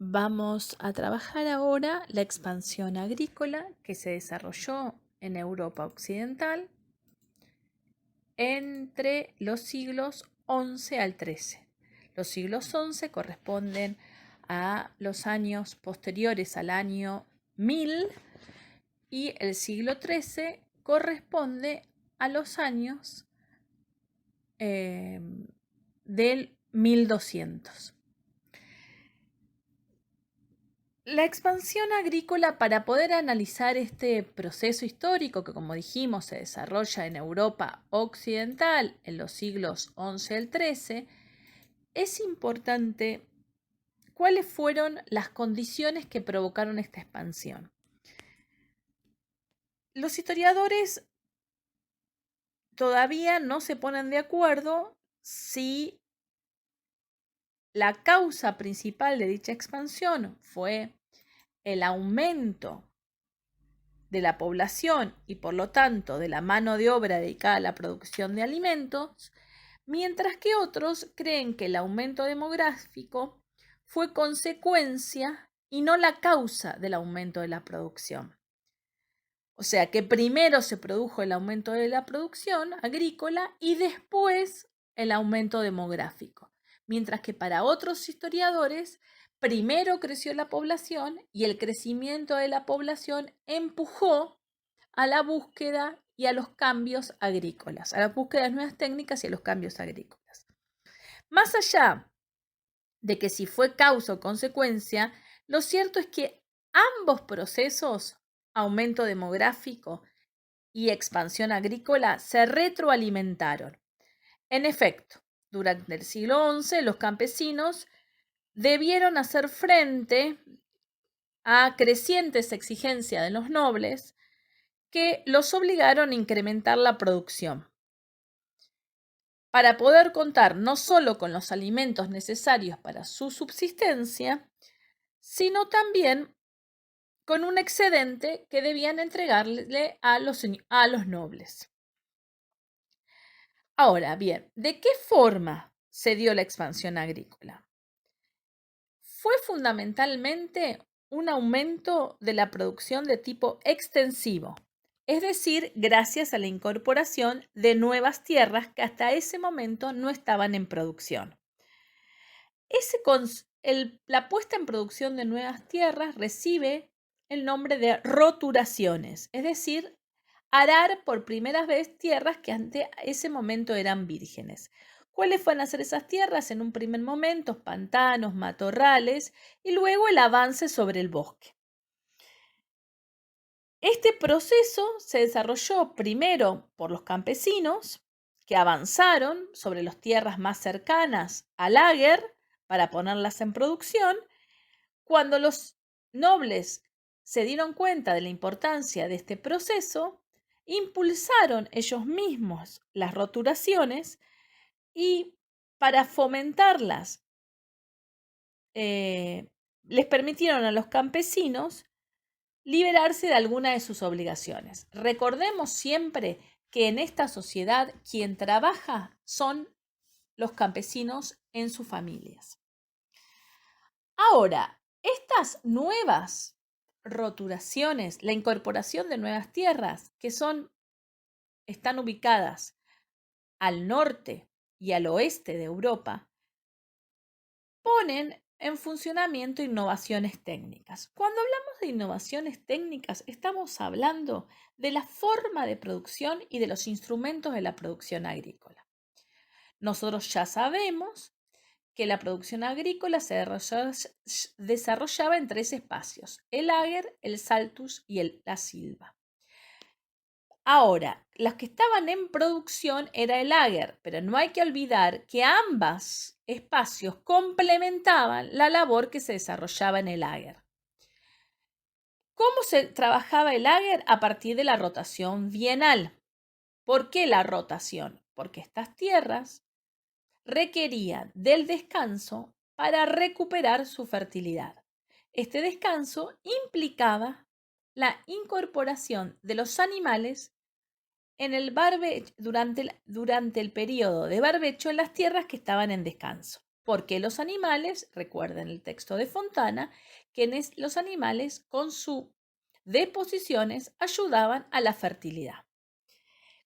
Vamos a trabajar ahora la expansión agrícola que se desarrolló en Europa Occidental entre los siglos XI al XIII. Los siglos XI corresponden a los años posteriores al año 1000 y el siglo XIII corresponde a los años del 1200. La expansión agrícola, para poder analizar este proceso histórico que, como dijimos, se desarrolla en Europa Occidental en los siglos XI al XIII, es importante cuáles fueron las condiciones que provocaron esta expansión. Los historiadores todavía no se ponen de acuerdo si la causa principal de dicha expansión fue el aumento de la población y por lo tanto de la mano de obra dedicada a la producción de alimentos, mientras que otros creen que el aumento demográfico fue consecuencia y no la causa del aumento de la producción. O sea que primero se produjo el aumento de la producción agrícola y después el aumento demográfico, mientras que para otros historiadores primero creció la población y el crecimiento de la población empujó a la búsqueda y a los cambios agrícolas, a la búsqueda de nuevas técnicas y a los cambios agrícolas. Más allá de que si fue causa o consecuencia, lo cierto es que ambos procesos, aumento demográfico y expansión agrícola, se retroalimentaron. En efecto, durante el siglo XI, los campesinos debieron hacer frente a crecientes exigencias de los nobles que los obligaron a incrementar la producción para poder contar no solo con los alimentos necesarios para su subsistencia, sino también con un excedente que debían entregarle a los nobles. Ahora bien, ¿de qué forma se dio la expansión agrícola? Fue fundamentalmente un aumento de la producción de tipo extensivo, es decir, gracias a la incorporación de nuevas tierras que hasta ese momento no estaban en producción. La puesta en producción de nuevas tierras recibe el nombre de roturaciones, es decir, arar por primera vez tierras que hasta ese momento eran vírgenes. ¿Cuáles van a ser esas tierras? En un primer momento, pantanos, matorrales y luego el avance sobre el bosque. Este proceso se desarrolló primero por los campesinos que avanzaron sobre las tierras más cercanas al lager para ponerlas en producción. Cuando los nobles se dieron cuenta de la importancia de este proceso, impulsaron ellos mismos las roturaciones y para fomentarlas les permitieron a los campesinos liberarse de alguna de sus obligaciones. Recordemos siempre que en esta sociedad quien trabaja son los campesinos en sus familias. Ahora, estas nuevas roturaciones, la incorporación de nuevas tierras que están ubicadas al norte y al oeste de Europa, ponen en funcionamiento innovaciones técnicas. Cuando hablamos de innovaciones técnicas, estamos hablando de la forma de producción y de los instrumentos de la producción agrícola. Nosotros ya sabemos que la producción agrícola se desarrollaba en tres espacios: el ager, el saltus y la silva. Ahora, las que estaban en producción era el ager, pero no hay que olvidar que ambos espacios complementaban la labor que se desarrollaba en el ager. ¿Cómo se trabajaba el ager? A partir de la rotación bienal. ¿Por qué la rotación? Porque estas tierras requerían del descanso para recuperar su fertilidad. Este descanso implicaba la incorporación de los animales en el durante el periodo de barbecho en las tierras que estaban en descanso. porque los animales, recuerden el texto de Fontana, que los animales con sus deposiciones ayudaban a la fertilidad.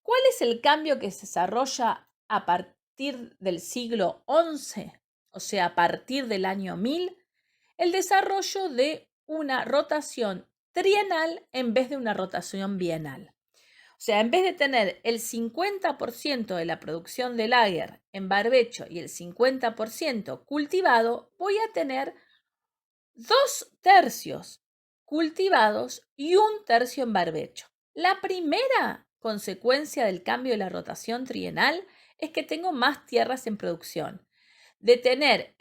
¿Cuál es el cambio que se desarrolla a partir del siglo XI? O sea, a partir del año 1000, el desarrollo de una rotación trienal en vez de una rotación bienal. O sea, en vez de tener el 50% de la producción de lager en barbecho y el 50% cultivado, voy a tener 2/3 cultivados y 1/3 en barbecho. La primera consecuencia del cambio de la rotación trienal es que tengo más tierras en producción. De tener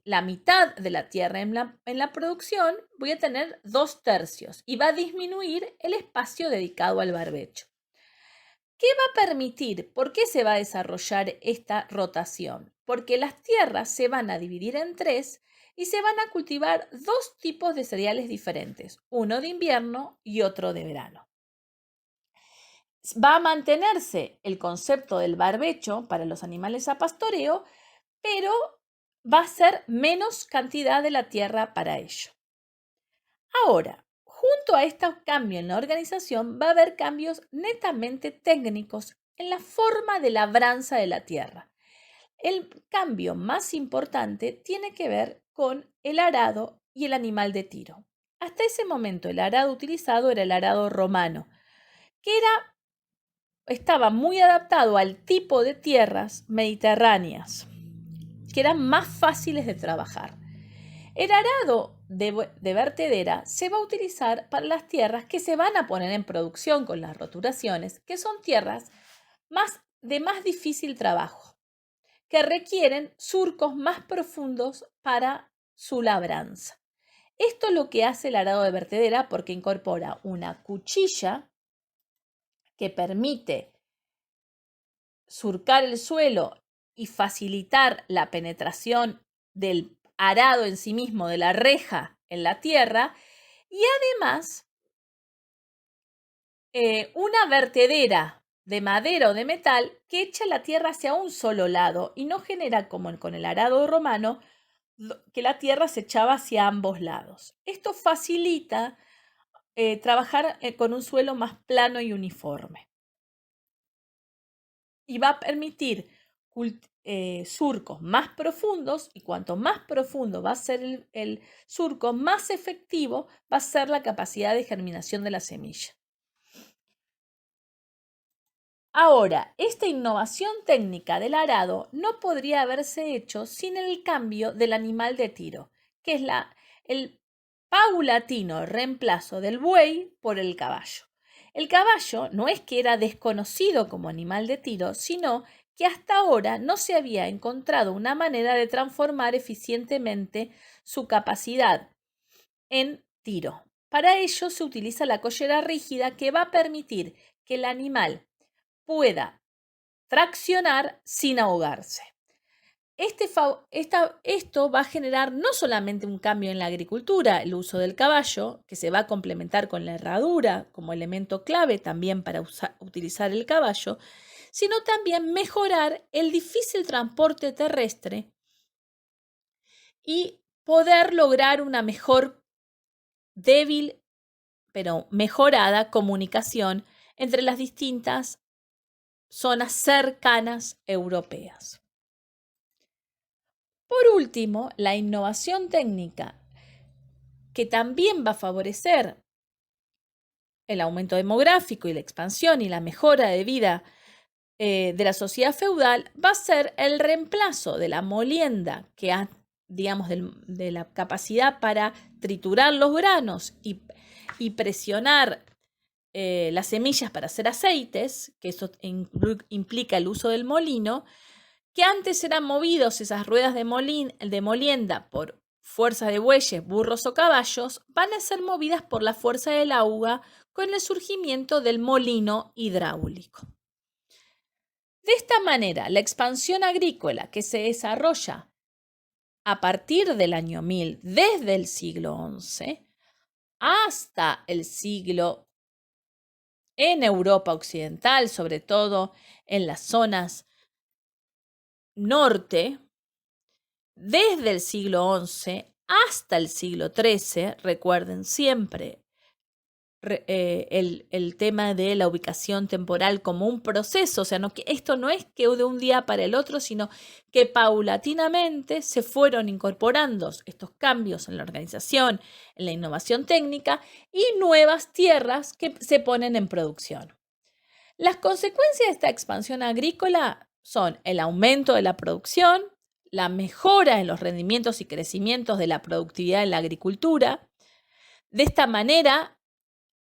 la mitad de la tierra en la producción, voy a tener 2/3 y va a disminuir el espacio dedicado al barbecho. ¿Qué va a permitir? ¿Por qué se va a desarrollar esta rotación? Porque las tierras se van a dividir en 3 y se van a cultivar 2 tipos de cereales diferentes, uno de invierno y otro de verano. Va a mantenerse el concepto del barbecho para los animales a pastoreo, pero va a ser menos cantidad de la tierra para ello. Ahora, junto a estos cambios en la organización, va a haber cambios netamente técnicos en la forma de labranza de la tierra. El cambio más importante tiene que ver con el arado y el animal de tiro. Hasta ese momento el arado utilizado era el arado romano, que estaba muy adaptado al tipo de tierras mediterráneas, que eran más fáciles de trabajar. El arado de vertedera se va a utilizar para las tierras que se van a poner en producción con las roturaciones, que son tierras de más difícil trabajo, que requieren surcos más profundos para su labranza. Esto es lo que hace el arado de vertedera porque incorpora una cuchilla que permite surcar el suelo y facilitar la penetración del arado en sí mismo, de la reja en la tierra, y además una vertedera de madera o de metal que echa la tierra hacia un solo lado y no genera, como con el arado romano, que la tierra se echaba hacia ambos lados. Esto facilita trabajar con un suelo más plano y uniforme. Y va a permitir surcos más profundos, y cuanto más profundo va a ser el surco, más efectivo va a ser la capacidad de germinación de la semilla. Ahora, esta innovación técnica del arado no podría haberse hecho sin el cambio del animal de tiro, que es el paulatino reemplazo del buey por el caballo. El caballo no es que era desconocido como animal de tiro, sino que hasta ahora no se había encontrado una manera de transformar eficientemente su capacidad en tiro. Para ello se utiliza la collera rígida que va a permitir que el animal pueda traccionar sin ahogarse. Esto va a generar no solamente un cambio en la agricultura, el uso del caballo, que se va a complementar con la herradura como elemento clave también para utilizar el caballo, sino también mejorar el difícil transporte terrestre y poder lograr una mejor, débil, pero mejorada comunicación entre las distintas zonas cercanas europeas. Por último, la innovación técnica, que también va a favorecer el aumento demográfico y la expansión y la mejora de vida de la sociedad feudal, va a ser el reemplazo de la molienda, digamos, de la capacidad para triturar los granos y presionar las semillas para hacer aceites, que eso implica el uso del molino, que antes eran movidos esas ruedas de molienda por fuerza de bueyes, burros o caballos, van a ser movidas por la fuerza del agua con el surgimiento del molino hidráulico. De esta manera, la expansión agrícola que se desarrolla a partir del año 1000, desde el siglo XI hasta el siglo en Europa occidental, sobre todo en las zonas norte, desde el siglo XI hasta el siglo XIII, recuerden siempre el tema de la ubicación temporal como un proceso, o sea, esto no es que de un día para el otro, sino que paulatinamente se fueron incorporando estos cambios en la organización, en la innovación técnica y nuevas tierras que se ponen en producción. Las consecuencias de esta expansión agrícola son el aumento de la producción, la mejora en los rendimientos y crecimientos de la productividad en la agricultura. De esta manera,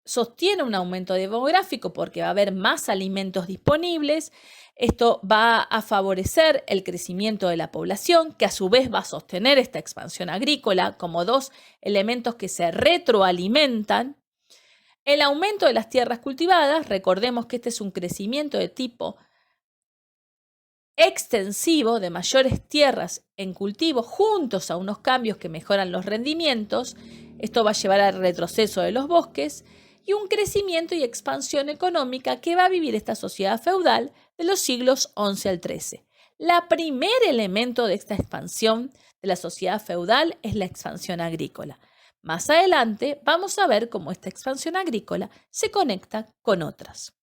sostiene un aumento demográfico porque va a haber más alimentos disponibles. Esto va a favorecer el crecimiento de la población, que a su vez va a sostener esta expansión agrícola como dos elementos que se retroalimentan. El aumento de las tierras cultivadas, recordemos que este es un crecimiento de tipo extensivo de mayores tierras en cultivo juntos a unos cambios que mejoran los rendimientos. Esto va a llevar al retroceso de los bosques y un crecimiento y expansión económica que va a vivir esta sociedad feudal de los siglos XI al XIII. El primer elemento de esta expansión de la sociedad feudal es la expansión agrícola. Más adelante vamos a ver cómo esta expansión agrícola se conecta con otras.